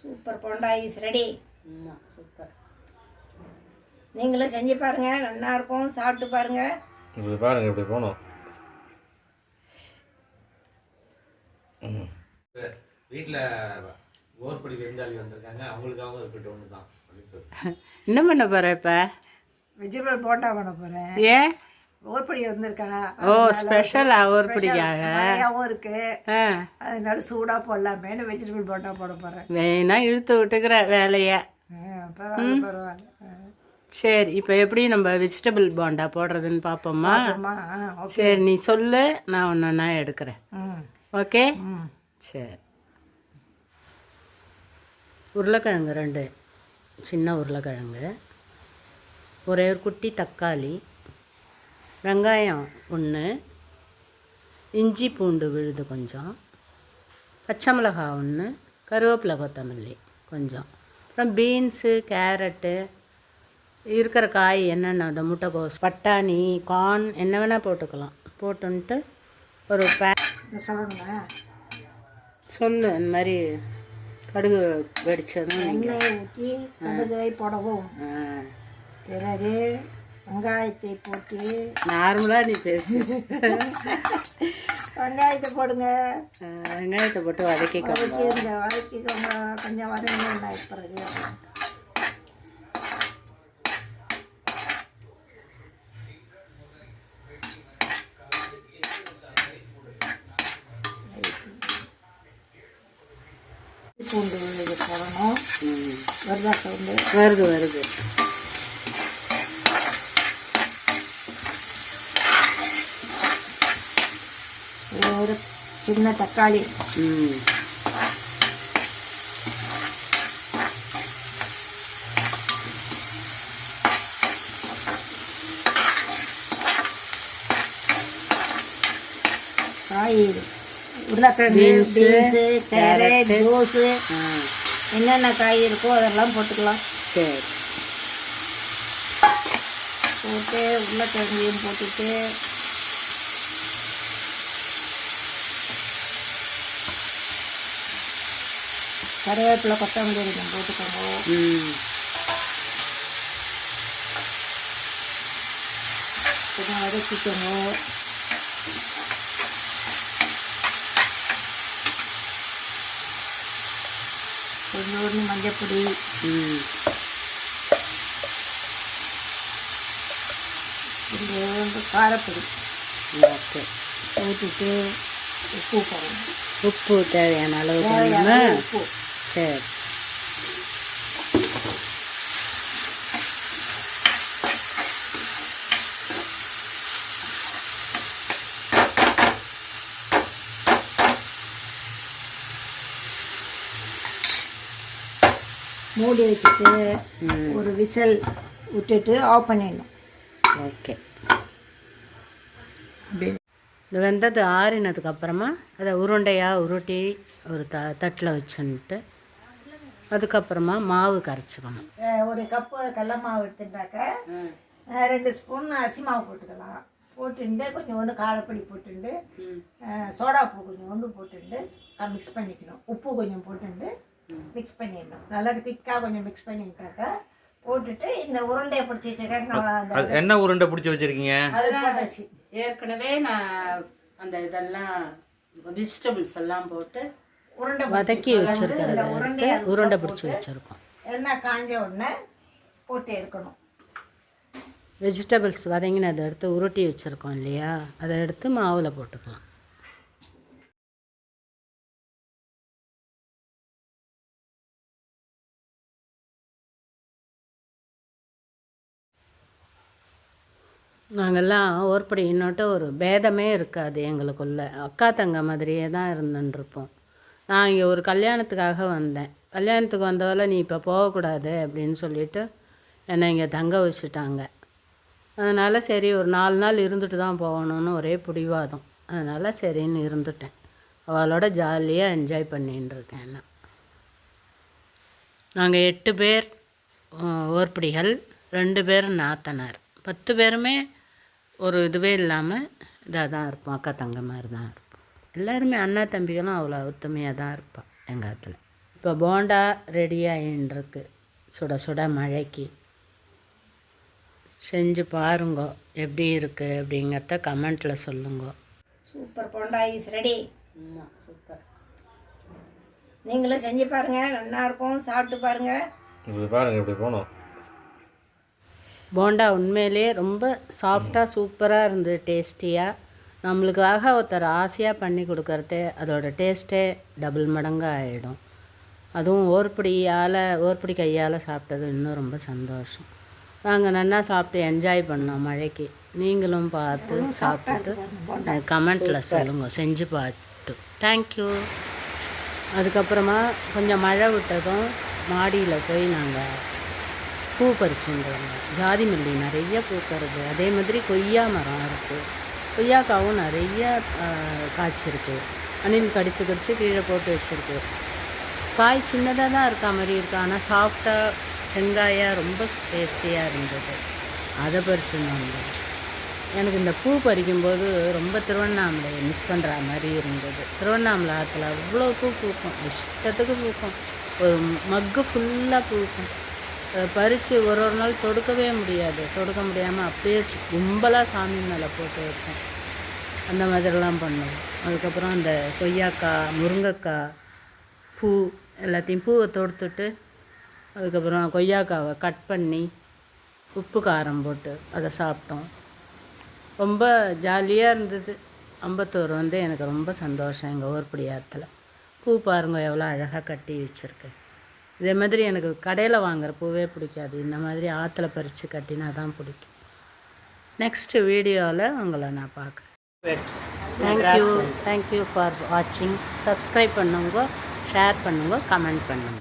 Super bonda is ready. ஆமாம், super. நீங்களும் செஞ்சு பாருங்கள், நல்லா இருக்கும். சாப்பிட்டு பாருங்கள். இப்படி பாருங்கள், இப்படி போகணும். வீட்டில் ஓர்படி விருந்தாளி வந்திருக்காங்க, அவங்களுக்காகவும் இருக்கட்டும் ஒன்று தான் அப்படின்னு சொல்லி. என்ன பண்ண போகிற இப்போ? வெஜிடபிள் போண்டா பண்ண போகிறேன். ஏன்? ஓர்படி வந்திருக்கா. ஓ, ஸ்பெஷலாக ஓர்படிக்காக நிறையாவும் இருக்கு, அதனால சூடாக போடலாமேனு வெஜிடபிள் போண்டா போட போகிறேன். வேணா இழுத்து விட்டுக்கிற வேலையை. பரவாயில்ல பரவாயில்ல. சரி, இப்போ எப்படி நம்ம வெஜிடபிள் போண்டா போடுறதுன்னு பார்ப்போம்மா? ஓகே. சரி, நீ சொல்லு, நான் ஒன்று ஒன்றா எடுக்கிறேன். ஓகே. சரி. உருளைக்கிழங்கு 2 சின்ன உருளைக்கிழங்கு, ஒரே ஒரு குட்டி தக்காளி, வெங்காயம் 1, இஞ்சி பூண்டு விழுது கொஞ்சம், பச்சை மிளகாய் 1, கருவேப்பிலை கொத்தமல்லி கொஞ்சம், அப்புறம் பீன்ஸு, கேரட்டு, இருக்கிற காய் என்னென்ன, அந்த முட்டைக்கோஸ், பட்டாணி, கார்ன் என்ன வேணால் போட்டுக்கலாம். போட்டுன்ட்டு ஒரு சொல்லணுங்க. சொல்லு. இந்த மாதிரி கடுகு வெடிச்சதும் எண்ணெயை ஊற்றி கடுகை போடவும், பிறகு வெங்காயத்தை போட்டு. நார்மலாக நீ பேசு. வெங்காயத்தை போடுங்க. வெங்காயத்தை போட்டு வதக்கிக்கோங்க. வதக்கிக்கோங்க, கொஞ்சம் வதங்கினா பிறகு பூண்டு இது போடணும். வருதா சவுண்டு? வருது வருது. ஒரு சின்ன தக்காளி, காய், உருளைக்கிழங்கு, பீன்ஸு, கேரட், கோஸு, என்னென்ன காய் இருக்கோ அதெல்லாம் போட்டுக்கலாம். சரி. போட்டு உருளைக்கிழங்கையும் போட்டுட்டு கருவேப்பிலை கொத்தமல்லி கொஞ்சம் போட்டுக்கோங்க. கொஞ்சம் வதக்கிக்கோங்க. கொஞ்சோண்டு மஞ்சப்பொடி, கொஞ்சோண்டு காரப்பொடி ஊற்றிட்டு உப்பு போடணும். உப்பு தேவையான அளவு உப்பு. சரி. மூடி வச்சுட்டு ஒரு விசில் விட்டுட்டு ஆஃப் பண்ணிடணும். ஓகே. இந்த வெந்தது ஆறினதுக்கு அப்புறமா அதை உருண்டையாக உருட்டி ஒரு தட்டில் வச்சுன்ட்டு அதுக்கப்புறமா மாவு கரைச்சிக்கணும். ஒரு கப்பு கடல மாவு எடுத்துட்டாக்க 2 ஸ்பூன் அரிசி மாவு போட்டுக்கலாம். போட்டுட்டு கொஞ்சோண்டு காரப்பொடி போட்டுட்டு சோடாப்பூ கொஞ்சோண்டு போட்டுட்டு மிக்ஸ் பண்ணிக்கணும். உப்பு கொஞ்சம் போட்டுட்டு மிக்ஸ் பண்ணிடணும். நல்லா திக்காக கொஞ்சம் மிக்ஸ் பண்ணிட்டாக்கா போட்டுட்டு இந்த உருண்டையை பிடிச்சி வச்சுருக்கேன். என்ன உருண்டை பிடிச்சி வச்சுருக்கீங்க? அது போட்டாச்சு. ஏற்கனவே நான் அந்த இதெல்லாம் வெஜிடபிள்ஸ் எல்லாம் போட்டு உருண்டை வதக்கி வச்சுருக்கிறது, உருண்டை பிடிச்சி வச்சுருக்கோம். எண்ணெய் காஞ்ச உடனே போட்டு எடுக்கணும். வெஜிடபிள்ஸ் வதங்கினதை எடுத்து உருட்டி வச்சுருக்கோம் இல்லையா, அதை எடுத்து மாவில் போட்டுக்கலாம். நாங்கள்லாம் ஓர்படி இன்னொட்டு ஒரு பேதமே இருக்காது எங்களுக்குள்ளே. அக்கா தங்க மாதிரியே தான் இருந்துருப்போம். நான் இங்கே ஒரு கல்யாணத்துக்காக வந்தேன். கல்யாணத்துக்கு வந்தவரை நீ இப்போ போகக்கூடாது அப்படின்னு சொல்லிவிட்டு என்னை இங்கே தங்க வச்சுட்டாங்க. அதனால் சரி ஒரு 4 நாள் இருந்துட்டு தான் போகணுன்னு ஒரே பிடிவாதம். அதனால் சரின்னு இருந்துட்டேன். அவளோட ஜாலியாக என்ஜாய் பண்ணின்னு இருக்கேன். நாங்கள் 8 பேர் ஓர்படிகள், 2 பேர் நாத்தனார். 10 பேருமே ஒரு இதுவே இல்லாமல் இதாக தான் இருப்போம். அக்கா தங்க மாதிரி தான் இருப்போம். எல்லாருமே அண்ணா தம்பிகளும் அவ்வளோ ஒத்துமையாக தான் இருப்போம் எங்கள் இடத்துல. இப்போ போண்டா ரெடி ஆகின்ருக்கு சுட சுட மழைக்கு. செஞ்சு பாருங்க எப்படி இருக்குது அப்படிங்கிறத கமெண்ட்டில் சொல்லுங்க. Super bonda is ready. ஆமாம், சூப்பர். நீங்களும் செஞ்சு பாருங்கள், நல்லா இருக்கும். சாப்பிட்டு பாருங்கள். இப்படி பாருங்க இப்படி போகணும். போண்டா உண்மையிலே ரொம்ப சாஃப்டாக சூப்பராக இருந்தது, டேஸ்டியாக. நம்மளுக்காக ஒருத்தர் ஆசையாக பண்ணி கொடுக்கறதே அதோட டேஸ்ட்டே டபுள் மடங்காக ஆகிடும். அதுவும் ஓர்படி கையால் சாப்பிட்டது இன்னும் ரொம்ப சந்தோஷம். நாங்கள் நல்லா சாப்பிட்டு என்ஜாய் பண்ணோம் மழைக்கு. நீங்களும் பார்த்து சாப்பிட்டுட்டு கமெண்ட்டில் சொல்லுங்கள் செஞ்சு பார்த்து. தேங்க்யூ. அதுக்கப்புறமா கொஞ்சம் மழை விட்டதும் மாடியில் போய் நாங்கள் பூ பறிச்சுட்டு வந்தோம். ஜாதி மல்லி நிறைய பூக்கிறது. அதே மாதிரி கொய்யா மரம் இருக்குது. கொய்யாக்காவும் நிறைய காய்ச்சிருக்கு. அணில் கடிச்சு கீழே போட்டு வச்சுருக்கு. காய் சின்னதாக தான் இருக்கா மாதிரி இருக்கு, ஆனால் சாஃப்டாக செங்காயாக ரொம்ப டேஸ்டியாக இருந்தது. அதை பறிச்சுன்னு வந்தோம். எனக்கு இந்த பூ பறிக்கும்போது ரொம்ப திருவண்ணாமலை மிஸ் பண்ணுற மாதிரி இருந்தது. திருவண்ணாமலை ஆற்றுல அவ்வளோ பூ பூக்கும், இஷ்டத்துக்கு பூக்கும். ஒரு மக்கு ஃபுல்லாக பூக்கும். பறித்து ஒரு நாள் தொடுக்கவே முடியாது. தொடுக்க முடியாமல் அப்படியே கும்பலாக சாமி மேலே போட்டு வைப்போம். அந்த மாதிரிலாம் பண்ணுவோம். அதுக்கப்புறம் அந்த கொய்யாக்காய், முருங்கைக்காய், பூ எல்லாத்தையும் பூவை தொடுத்துட்டு அதுக்கப்புறம் கொய்யாக்காவை கட் பண்ணி உப்பு காரம் போட்டு அதை சாப்பிட்டோம். ரொம்ப ஜாலியாக இருந்தது. அம்பத்தூர் வந்து எனக்கு ரொம்ப சந்தோஷம். எங்கள் ஓர்படி ஆற்றுல பூ பாருங்க எவ்வளோ அழகாக கட்டி வச்சுருக்கு. இதே மாதிரி எனக்கு கடையில் வாங்குகிற பூவே பிடிக்காது. இந்த மாதிரி ஆற்றுல பறித்து கட்டினா தான் பிடிக்கும். நெக்ஸ்ட் வீடியோவில் உங்களை நான் பார்க்குறேன். தேங்க்யூ ஃபார் வாட்சிங். சப்ஸ்கிரைப் பண்ணுங்க, ஷேர் பண்ணுங்க, கமெண்ட் பண்ணுங்க.